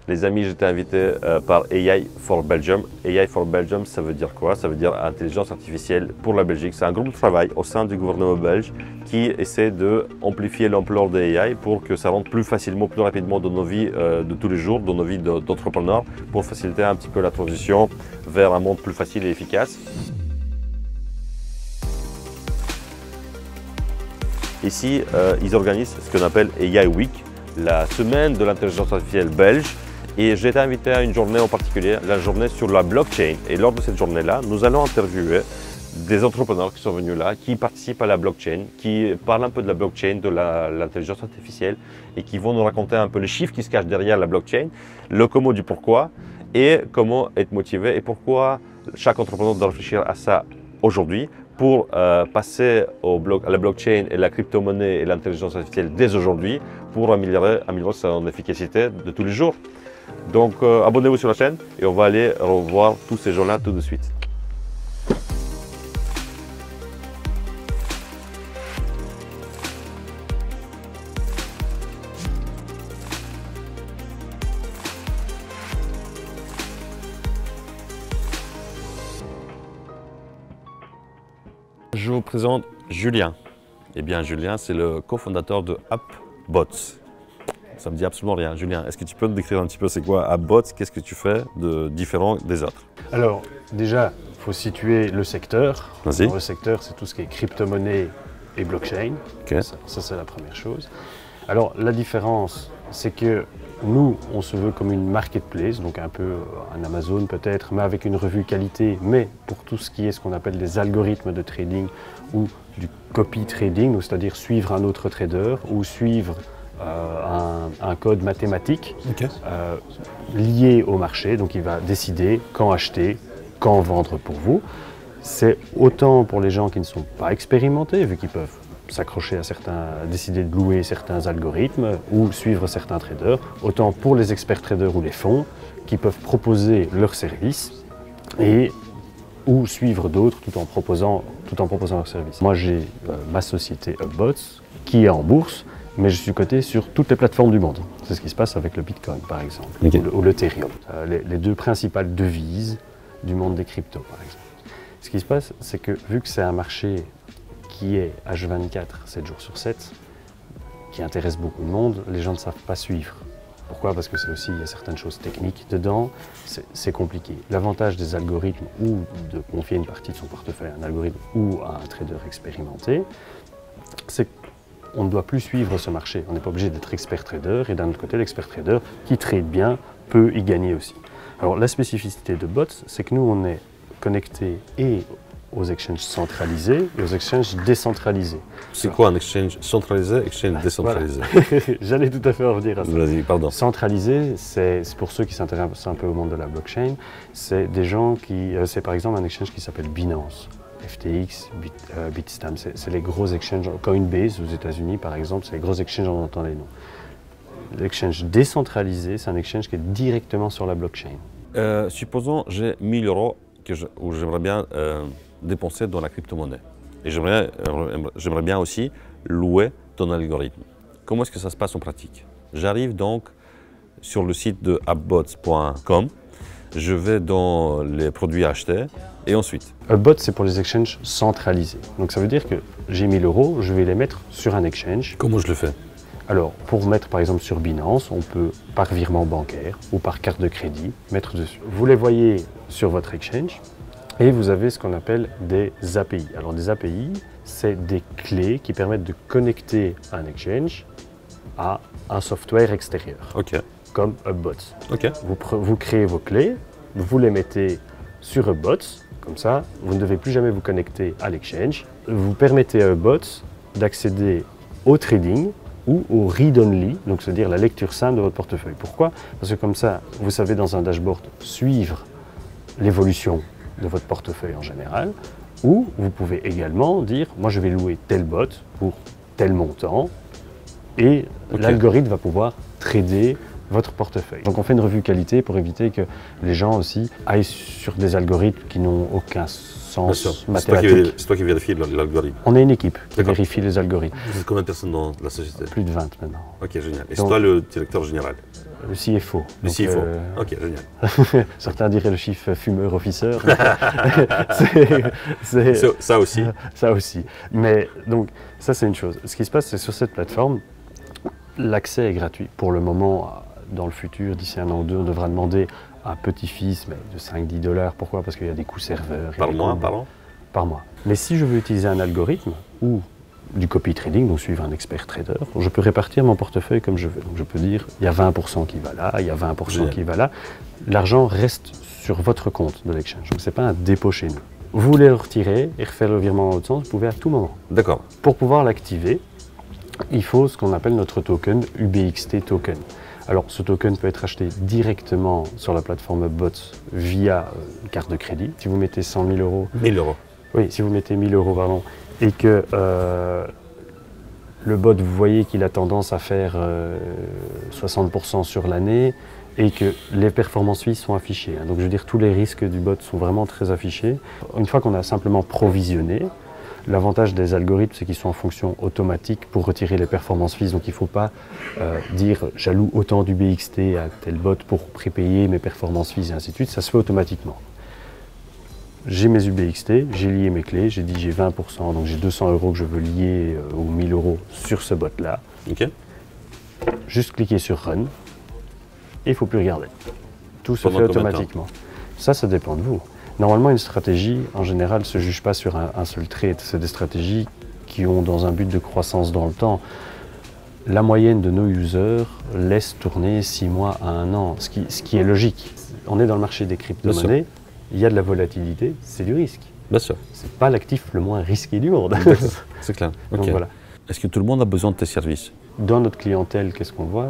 Les amis, j'étais invité par AI for Belgium. AI for Belgium, ça veut dire quoi? Ça veut dire intelligence artificielle pour la Belgique. C'est un groupe de travail au sein du gouvernement belge qui essaie d'amplifier l'ampleur de AI pour que ça rentre plus facilement, plus rapidement dans nos vies de tous les jours, dans nos vies d'entrepreneurs, pour faciliter un petit peu la transition vers un monde plus facile et efficace. Ici, ils organisent ce qu'on appelle AI Week, la semaine de l'intelligence artificielle belge. Et j'ai été invité à une journée en particulier, la journée sur la blockchain. Et lors de cette journée-là, nous allons interviewer des entrepreneurs qui sont venus là, qui participent à la blockchain, qui parlent un peu de la blockchain, de l'intelligence artificielle et qui vont nous raconter un peu les chiffres qui se cachent derrière la blockchain, le comment du pourquoi et comment être motivé et pourquoi chaque entrepreneur doit réfléchir à ça aujourd'hui pour passer à la blockchain et la crypto-monnaie et l'intelligence artificielle dès aujourd'hui pour améliorer son efficacité de tous les jours. Donc abonnez-vous sur la chaîne et on va aller revoir tous ces gens-là tout de suite. Je vous présente Julien. Eh bien Julien, c'est le cofondateur de AppBots. Ça me dit absolument rien. Julien, est-ce que tu peux me décrire un petit peu c'est quoi AppBots? Qu'est-ce que tu fais de différent des autres? Alors, déjà, il faut situer le secteur. Vas-y. Le secteur, c'est tout ce qui est crypto-monnaie et blockchain. Okay. Ça c'est la première chose. Alors, la différence, c'est que nous, on se veut comme une marketplace, donc un peu un Amazon peut-être, mais avec une revue qualité, mais pour tout ce qui est ce qu'on appelle des algorithmes de trading ou du copy trading, c'est-à-dire suivre un autre trader ou suivre un code mathématique lié au marché, donc il va décider quand acheter, quand vendre pour vous. C'est autant pour les gens qui ne sont pas expérimentés, vu qu'ils peuvent s'accrocher à décider de louer certains algorithmes ou suivre certains traders, autant pour les experts traders ou les fonds qui peuvent proposer leurs services ou suivre d'autres tout en proposant leurs services. Moi j'ai ma société AppBots qui est en bourse, mais je suis coté sur toutes les plateformes du monde. C'est ce qui se passe avec le Bitcoin, par exemple, ou l'Ethereum. Les deux principales devises du monde des cryptos, par exemple. Ce qui se passe, c'est que vu que c'est un marché qui est H24, 7 jours sur 7, qui intéresse beaucoup de monde, les gens ne savent pas suivre. Pourquoi? Parce que il y a certaines choses techniques dedans, c'est compliqué. L'avantage des algorithmes ou de confier une partie de son portefeuille à un algorithme ou à un trader expérimenté, c'est on ne doit plus suivre ce marché. On n'est pas obligé d'être expert trader et d'un autre côté, l'expert trader qui trade bien peut y gagner aussi. Alors la spécificité de Bots, c'est que nous, on est connecté et aux exchanges centralisés et aux exchanges décentralisés. C'est quoi un exchange centralisé, exchange décentralisé? Voilà. J'allais tout à fait en venir à ça. Vas-y, pardon. Centralisé, c'est pour ceux qui s'intéressent un peu au monde de la blockchain, c'est des gens c'est par exemple un exchange qui s'appelle Binance. FTX, Bitstamp, c'est les gros exchanges. Coinbase aux États-Unis, par exemple, c'est les gros exchanges, on entend les noms. L'exchange décentralisé, c'est un exchange qui est directement sur la blockchain. Supposons j'ai 1000 € où j'aimerais bien dépenser dans la crypto-monnaie. Et j'aimerais bien aussi louer ton algorithme. Comment est-ce que ça se passe en pratique? J'arrive donc sur le site de appbots.com. Je vais dans les produits à acheter et ensuite. AppBots, c'est pour les exchanges centralisés. Donc ça veut dire que j'ai 1000 €, je vais les mettre sur un exchange. Comment je le fais? Alors, pour mettre par exemple sur Binance, on peut par virement bancaire ou par carte de crédit mettre dessus. Vous les voyez sur votre exchange et vous avez ce qu'on appelle des API. Alors des API, c'est des clés qui permettent de connecter un exchange à un software extérieur. Ok. Comme AppBots. Okay. Vous créez vos clés, vous les mettez sur AppBots, comme ça, vous ne devez plus jamais vous connecter à l'exchange. Vous permettez à AppBots d'accéder au trading ou au read-only, donc c'est-à-dire la lecture simple de votre portefeuille. Pourquoi? Parce que comme ça, vous savez dans un dashboard suivre l'évolution de votre portefeuille en général, ou vous pouvez également dire, moi je vais louer tel bot pour tel montant, et l'algorithme va pouvoir trader votre portefeuille. Donc on fait une revue qualité pour éviter que les gens aussi aillent sur des algorithmes qui n'ont aucun sens mathématique. C'est toi qui vérifies l'algorithme? On est une équipe qui vérifie les algorithmes. Vous êtes combien de personnes dans la société? Plus de 20 maintenant. Ok, génial. Et c'est toi le directeur général? Le CFO. Le Donc, CFO. Ok, génial. Certains diraient le chief fumeur officer. Ça aussi. Ça aussi. Mais donc, ça c'est une chose. Ce qui se passe, c'est sur cette plateforme, l'accès est gratuit. Pour le moment, dans le futur, d'ici un an ou deux, on devra demander à un petit-fils de 5-10 $. Pourquoi? Parce qu'il y a des coûts serveurs. Par mois, par an? Par mois. Mais si je veux utiliser un algorithme ou du copy trading, donc suivre un expert trader, je peux répartir mon portefeuille comme je veux. Donc je peux dire, il y a 20% qui va là, il y a 20% qui va là. L'argent reste sur votre compte de l'exchange. Donc ce n'est pas un dépôt chez nous. Vous voulez le retirer et refaire le virement dans l'autre sens, vous pouvez à tout moment. D'accord. Pour pouvoir l'activer, il faut ce qu'on appelle notre token, UBXT token. Alors ce token peut être acheté directement sur la plateforme BOTS via une carte de crédit. Si vous mettez 100 000 euros. 1000 euros. Oui, si vous mettez 1000 euros, pardon, et que le bot, vous voyez qu'il a tendance à faire 60% sur l'année et que les performances suisses sont affichées. Donc je veux dire, tous les risques du bot sont vraiment très affichés. Une fois qu'on a simplement provisionné, l'avantage des algorithmes, c'est qu'ils sont en fonction automatique pour retirer les performances suisses. Donc il ne faut pas dire j'alloue autant du BXT à tel bot pour prépayer mes performances suisses et ainsi de suite. Ça se fait automatiquement. J'ai mes UBXT, j'ai lié mes clés, j'ai dit j'ai 20%, donc j'ai 200 euros que je veux lier ou 1000 euros sur ce bot-là. Ok. Juste cliquer sur Run et il ne faut plus regarder. Tout se fait automatiquement. Ça dépend de vous. Normalement, une stratégie, en général, ne se juge pas sur un seul trade. C'est des stratégies qui ont dans un but de croissance dans le temps. La moyenne de nos users laisse tourner 6 mois à 1 an, ce qui est logique. On est dans le marché des crypto-monnaies. Il y a de la volatilité, c'est du risque. Bien sûr. Ce n'est pas l'actif le moins risqué du monde. C'est clair. Donc Okay. voilà. Est-ce que tout le monde a besoin de tes services? Dans notre clientèle, qu'est-ce qu'on voit?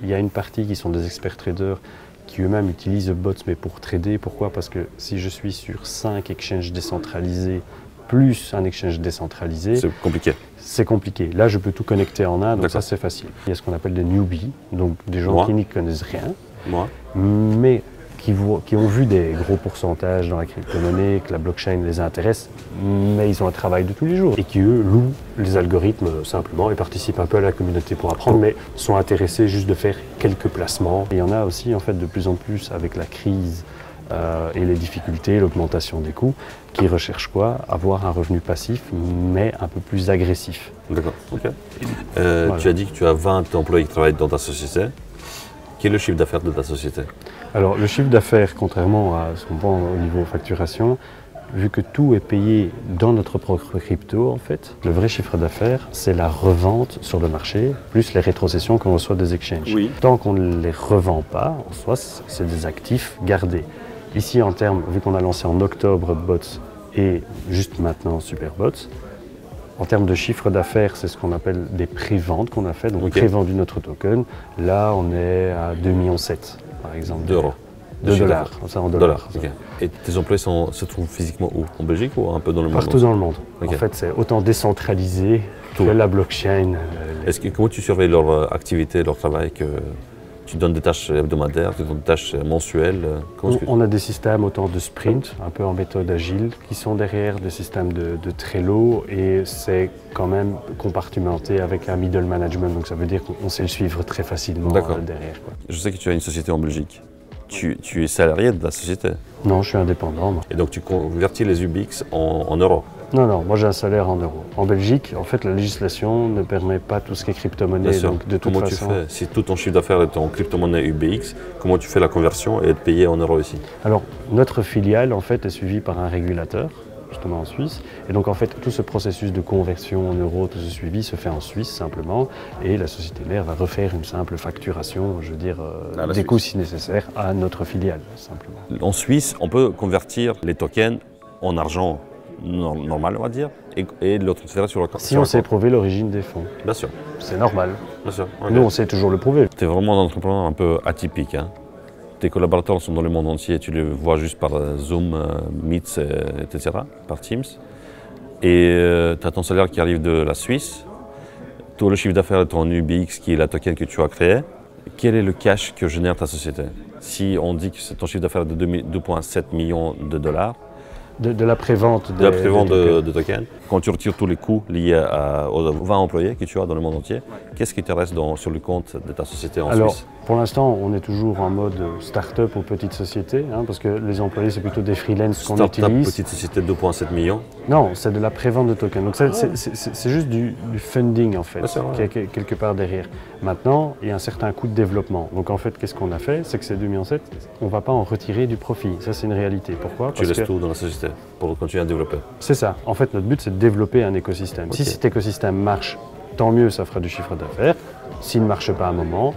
Il y a une partie qui sont des experts traders qui eux-mêmes utilisent bots mais pour trader. Pourquoi? Parce que si je suis sur 5 exchanges décentralisés plus un exchange décentralisé, c'est compliqué. C'est compliqué. Là, je peux tout connecter en un, donc ça c'est facile. Il y a ce qu'on appelle des newbies, donc des gens qui n'y connaissent rien. Moi. Mais qui ont vu des gros pourcentages dans la crypto-monnaie, que la blockchain les intéresse, mais ils ont un travail de tous les jours et qui, eux, louent les algorithmes simplement et participent un peu à la communauté pour apprendre, mais sont intéressés juste de faire quelques placements. Et il y en a aussi, en fait, de plus en plus avec la crise et les difficultés, l'augmentation des coûts, qui recherchent quoi? Avoir un revenu passif, mais un peu plus agressif. D'accord, ok. Voilà. Tu as dit que tu as 20 employés qui travaillent dans ta société. Quel est le chiffre d'affaires de ta société? Alors, le chiffre d'affaires, contrairement à ce qu'on voit au niveau facturation, vu que tout est payé dans notre propre crypto, en fait, le vrai chiffre d'affaires, c'est la revente sur le marché, plus les rétrocessions qu'on reçoit des exchanges. Oui. Tant qu'on ne les revend pas, en soi, c'est des actifs gardés. Ici, en termes, vu qu'on a lancé en octobre BOTS et juste maintenant Superbots, en termes de chiffre d'affaires, c'est ce qu'on appelle des pré-ventes qu'on a fait, donc pré-vendu notre token. Là, on est à 2,7 millions, par exemple. D'euros. De dollars. Ça en dollars. Okay. Et tes employés se trouvent physiquement où? En Belgique ou un peu dans le monde? Partout dans le monde. Okay. En fait, c'est autant décentralisé que la blockchain. Comment tu surveilles leur activité, leur travail que... Tu donnes des tâches hebdomadaires, tu donnes des tâches mensuelles? On a des systèmes autant de sprint, un peu en méthode agile, qui sont derrière des systèmes de Trello et c'est quand même compartimenté avec un middle management. Donc ça veut dire qu'on sait le suivre très facilement derrière. Quoi. Je sais que tu as une société en Belgique. Tu es salarié de la société? Non, je suis indépendant. Moi. Et donc tu convertis les UBX en euros? Non, moi j'ai un salaire en euros. En Belgique, en fait, la législation ne permet pas tout ce qui est crypto-monnaie. Donc de toute comment façon, tu fais? Si tout ton chiffre d'affaires est en crypto-monnaie UBX, comment tu fais la conversion et être payé en euros ici? Alors, notre filiale, en fait, est suivie par un régulateur, justement en Suisse. Et donc, en fait, tout ce processus de conversion en euros, tout ce suivi se fait en Suisse simplement. Et la société mère va refaire une simple facturation, je veux dire, des coûts si nécessaire, à notre filiale, simplement. En Suisse, on peut convertir les tokens en argent normal, on va dire, et le transférer sur le compte. Si on sait prouver l'origine des fonds. Bien sûr. C'est normal. Bien sûr. Okay. Nous, on sait toujours le prouver. Tu es vraiment un entrepreneur un peu atypique. Hein. Tes collaborateurs sont dans le monde entier, tu les vois juste par Zoom, Meet, etc., par Teams. Et tu as ton salaire qui arrive de la Suisse. Tout le chiffre d'affaires est en UBX, qui est la token que tu as créée. Quel est le cash que génère ta société? Si on dit que ton chiffre d'affaires est de 2,7 millions de dollars, De la prévente de la prévente de tokens. Quand tu retires tous les coûts liés aux 20 employés que tu as dans le monde entier, qu'est-ce qui te reste sur le compte de ta société en Suisse? Pour l'instant, on est toujours en mode start-up ou petite société, hein, parce que les employés, c'est plutôt des freelances qu'on utilise. Start-up, petite société de 2,7 millions? Non, c'est de la prévente de tokens. Donc c'est juste du funding en fait, qui est quelque part derrière. Maintenant, il y a un certain coût de développement. Donc en fait, qu'est-ce qu'on a fait? C'est que ces 2,7 millions, on ne va pas en retirer du profit. Ça, c'est une réalité. Pourquoi? Tu laisses tout dans la société pour continuer à développer? C'est ça. En fait, notre but, c'est de développer un écosystème. Okay. Si cet écosystème marche, tant mieux, ça fera du chiffre d'affaires. S'il ne marche pas à un moment,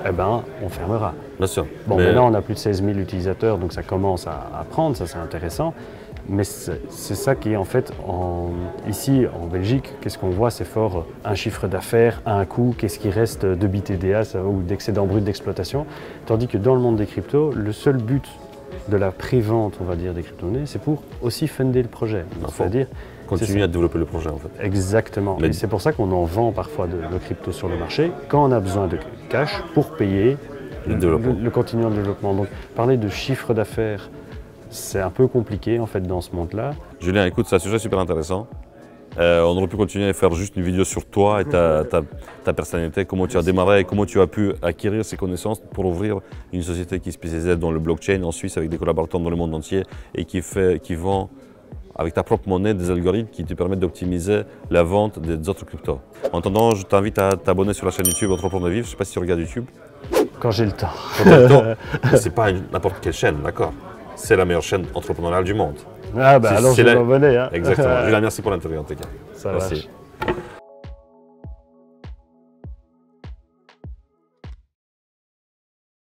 eh ben, on fermera. Bien sûr. Bon, maintenant, on a plus de 16 000 utilisateurs, donc ça commence à prendre, ça c'est intéressant. Mais c'est ça qui est en fait, ici en Belgique, qu'est-ce qu'on voit? C'est fort un chiffre d'affaires, un coût, qu'est-ce qui reste de BITDA ou d'excédent brut d'exploitation. Tandis que dans le monde des cryptos, le seul but de la prévente, on va dire, des crypto-monnaies, c'est pour aussi funder le projet. C'est-à-dire continuer à développer le projet en fait. Exactement. Et c'est pour ça qu'on en vend parfois de crypto sur le marché quand on a besoin de cash pour payer le continuum de développement. Donc parler de chiffre d'affaires, c'est un peu compliqué en fait dans ce monde-là. Julien, écoute, c'est un sujet super intéressant. On aurait pu continuer à faire juste une vidéo sur toi et ta personnalité, comment tu as démarré et comment tu as pu acquérir ces connaissances pour ouvrir une société qui est spécialisée dans le blockchain en Suisse avec des collaborateurs dans le monde entier et qui vend avec ta propre monnaie des algorithmes qui te permettent d'optimiser la vente des autres cryptos. En attendant, je t'invite à t'abonner sur la chaîne YouTube Entreprendre Vivre. Je ne sais pas si tu regardes YouTube. Quand j'ai le temps. Quand tu as le temps. C'est pas n'importe quelle chaîne, d'accord? C'est la meilleure chaîne entrepreneuriale du monde. Ah bah alors je vais m'abonner. Hein. Exactement. Julien, merci pour l'interview en tout cas. Ça marche.